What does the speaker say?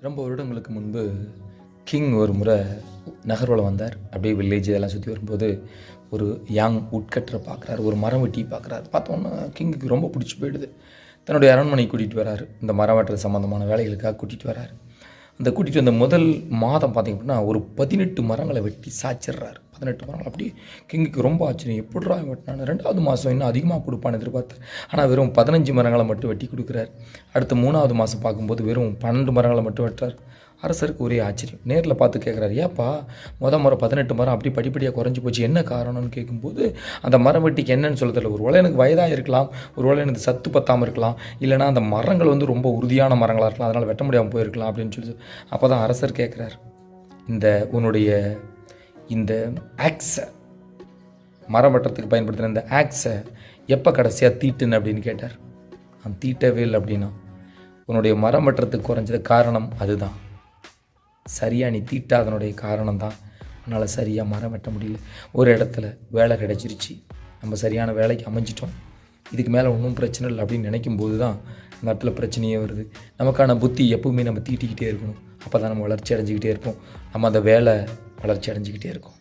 ரொம்ப வருடங்களுக்கு முன்பு கிங் ஒரு முறை நகர்வலம் வந்தார். அப்படியே வில்லேஜ் இதெல்லாம் சுற்றி வரும்போது ஒரு யங் உட்கட்டரை பார்க்குறாரு, ஒரு மரம் வெட்டி பார்க்குறாரு. பார்த்தோன்னா கிங்குக்கு ரொம்ப பிடிச்சி போயிடுது. தன்னுடைய அரண்மனை கூட்டிகிட்டு வராரு. இந்த மரம் வெட்டுறது சம்மந்தமான வேலைகளுக்காக கூட்டிகிட்டு வராரு. அந்த கூட்டிகிட்டு வந்த முதல் மாதம் பார்த்திங்க அப்படின்னா ஒரு 18 மரங்களை வெட்டி சாய்ச்சிட்றாரு. 18 மரங்கள் அப்படி கிங்குக்கு ரொம்ப ஆச்சரியம். எப்படிரா வெட்டினான்னு 2வது மாதம் இன்னும் அதிகமாக கொடுப்பான்னு எதிர்பார்த்தார். ஆனால் வெறும் 15 மரங்களை மட்டும் வெட்டி கொடுக்குறாரு. அடுத்த 3வது மாதம் பார்க்கும்போது வெறும் 12 மரங்களை மட்டும் வெட்டுறார். அரசருக்கு ஒரே ஆச்சரியம். நேரில் பார்த்து கேட்குறாரு, ஏப்பா முறை 18 மரம் அப்படி படிப்படியாக குறைஞ்சி போச்சு, என்ன காரணம்னு கேட்கும்போது அந்த மரம் வெட்டிக்கு என்னன்னு சொல்ல தெரியல. ஒரு வேளை எனக்கு வயதாக இருக்கலாம், ஒரு வேளை எனக்கு சத்து பத்தாமல் இருக்கலாம், இல்லைனா அந்த மரங்கள் ரொம்ப உறுதியான மரங்களாக இருக்கலாம், அதனால் வெட்ட முடியாமல் போயிருக்கலாம் அப்படின்னு சொல்லி. அப்போ தான் அரசர் கேட்குறார், உன்னுடைய இந்த ஆக்ஸை, மரம் வெட்டுறதுக்கு பயன்படுத்தின இந்த ஆக்ஸை எப்போ கடைசியாக தீட்டுன்னு அப்படின்னு கேட்டார். நான் தீட்டவே இல்லை அப்படின்னா, உன்னுடைய மரம் வெட்டுறதுக்கு குறைஞ்சது காரணம் அதுதான். சரியாக நீ தீட்டாதனுடைய காரணம் தான் அதனால் சரியாக மரம் வெட்ட முடியல. ஒரு இடத்துல வேலை கிடச்சிருச்சு, நம்ம சரியான வேலைக்கு அமைஞ்சிட்டோம், இதுக்கு மேலே ஒன்றும் பிரச்சனை இல்லை அப்படின்னு நினைக்கும் போது தான் அந்த இடத்துல பிரச்சனையே வருது. நமக்கான புத்தி எப்பவுமே நம்ம தீட்டிக்கிட்டே இருக்கணும். அப்போ தான் நம்ம வளர்ச்சி அடைஞ்சிக்கிட்டே இருப்போம். நம்ம அந்த வேலை வளர்ச்சி அடைஞ்சிக்கிட்டே இருக்கும்.